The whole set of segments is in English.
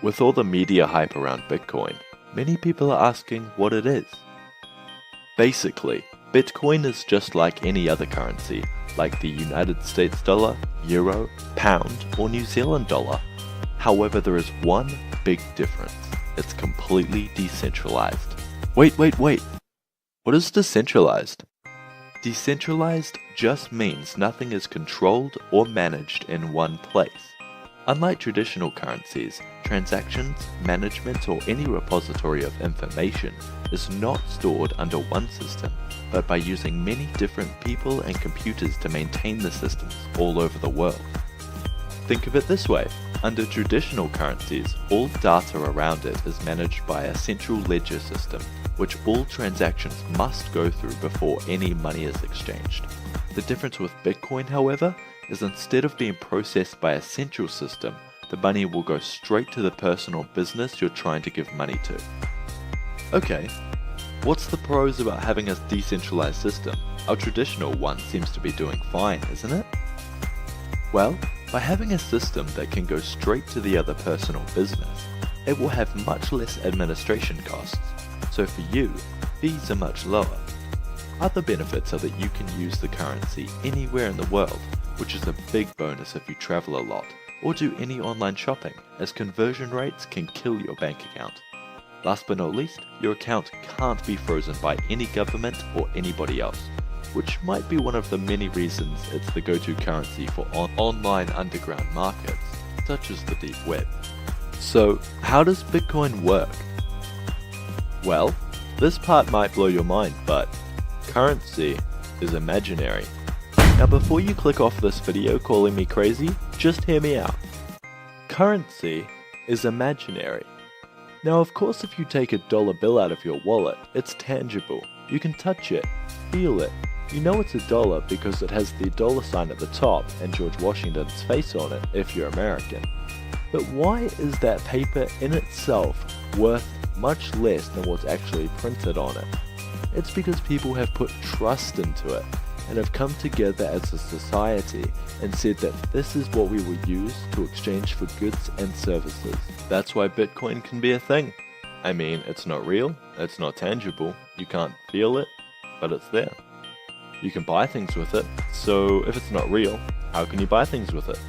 With all the media hype around Bitcoin, many people are asking what it is. Basically, Bitcoin is just like any other currency, like the United States dollar, euro, pound, or New Zealand dollar. However, there is one big difference. It's completely decentralized. Wait. What is decentralized? Decentralized just means nothing is controlled or managed in one place. Unlike traditional currencies, transactions, management, or any repository of information is not stored under one system, but by using many different people and computers to maintain the systems all over the world. Think of it this way. Under traditional currencies, all data around it is managed by a central ledger system, which all transactions must go through before any money is exchanged. The difference with Bitcoin, however, is instead of being processed by a central system, the money will go straight to the person or business you're trying to give money to. Okay, what's the pros about having a decentralized system? Our traditional one seems to be doing fine, isn't it? Well, by having a system that can go straight to the other person or business, it will have much less administration costs, so for you, fees are much lower. Other benefits are that you can use the currency anywhere in the world, which is a big bonus if you travel a lot or do any online shopping, as conversion rates can kill your bank account. Last but not least, your account can't be frozen by any government or anybody else, which might be one of the many reasons it's the go-to currency for online underground markets, such as the deep web. So, how does Bitcoin work? Well, this part might blow your mind, but currency is imaginary. Now before you click off this video calling me crazy, just hear me out. Currency is imaginary. Now of course if you take a dollar bill out of your wallet, it's tangible. You can touch it, feel it. You know it's a dollar because it has the dollar sign at the top and George Washington's face on it if you're American. But why is that paper in itself worth much less than what's actually printed on it? It's because people have put trust into it and have come together as a society and said that this is what we will use to exchange for goods and services. That's why Bitcoin can be a thing. I mean, it's not real, it's not tangible, you can't feel it, but it's there. You can buy things with it, so if it's not real, how can you buy things with it?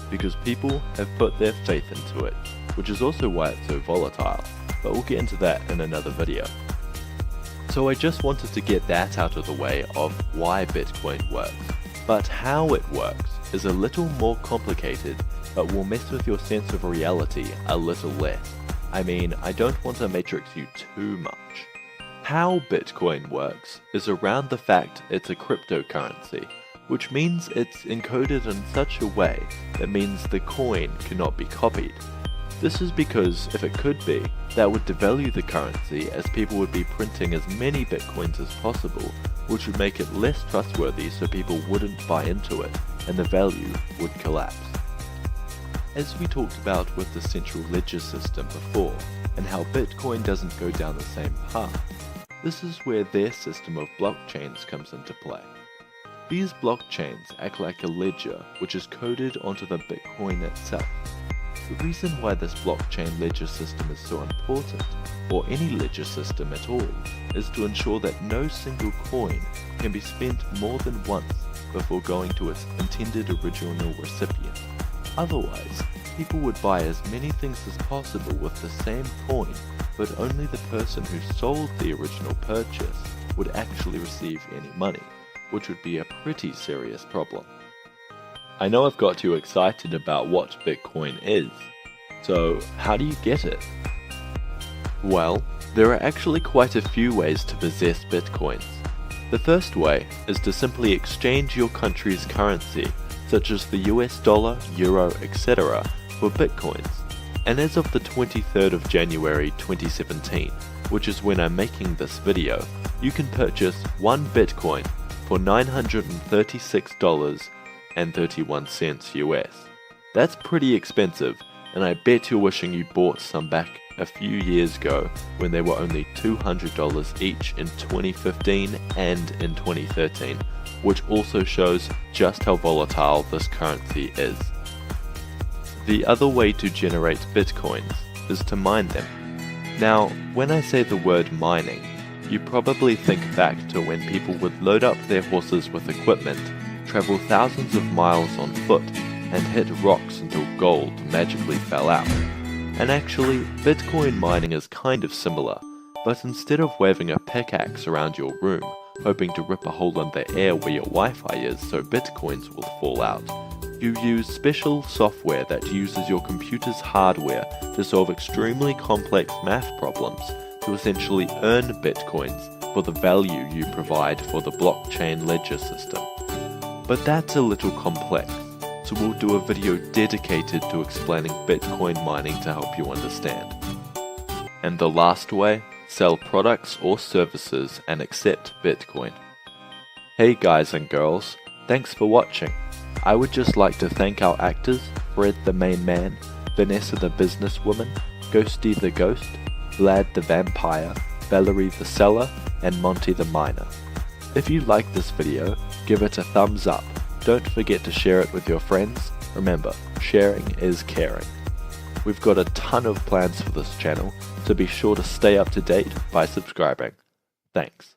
Because people have put their faith into it, which is also why it's so volatile, but we'll get into that in another video. So I just wanted to get that out of the way of why Bitcoin works. But how it works is a little more complicated, but will mess with your sense of reality a little less. I mean, I don't want to matrix you too much. How Bitcoin works is around the fact it's a cryptocurrency, which means it's encoded in such a way that means the coin cannot be copied. This is because if it could be, that would devalue the currency as people would be printing as many bitcoins as possible, which would make it less trustworthy so people wouldn't buy into it and the value would collapse. As we talked about with the central ledger system before and how Bitcoin doesn't go down the same path, this is where their system of blockchains comes into play. These blockchains act like a ledger which is coded onto the Bitcoin itself. The reason why this blockchain ledger system is so important, or any ledger system at all, is to ensure that no single coin can be spent more than once before going to its intended original recipient. Otherwise, people would buy as many things as possible with the same coin, but only the person who sold the original purchase would actually receive any money, which would be a pretty serious problem. I know I've got you excited about what Bitcoin is, so how do you get it? Well, there are actually quite a few ways to possess Bitcoins. The first way is to simply exchange your country's currency, such as the US dollar, euro, etc., for Bitcoins. And as of the 23rd of January 2017, which is when I'm making this video, you can purchase 1 Bitcoin for $936.31 US. That's pretty expensive, and I bet you're wishing you bought some back a few years ago when they were only $200 each in 2015 and in 2013, which also shows just how volatile this currency is. The other way to generate Bitcoins is to mine them. Now, when I say the word mining, you probably think back to when people would load up their horses with equipment, travel thousands of miles on foot, and hit rocks until gold magically fell out. And actually, Bitcoin mining is kind of similar, but instead of waving a pickaxe around your room, hoping to rip a hole in the air where your Wi-Fi is so Bitcoins will fall out, you use special software that uses your computer's hardware to solve extremely complex math problems to essentially earn Bitcoins for the value you provide for the blockchain ledger system. But that's a little complex, so we'll do a video dedicated to explaining Bitcoin mining to help you understand. And the last way, sell products or services and accept Bitcoin. Hey guys and girls, thanks for watching. I would just like to thank our actors, Fred the main man, Vanessa the businesswoman, Ghosty the ghost, Vlad the vampire, Valerie the seller, and Monty the miner. If you like this video, give it a thumbs up. Don't forget to share it with your friends. Remember, sharing is caring. We've got a ton of plans for this channel, so be sure to stay up to date by subscribing. Thanks.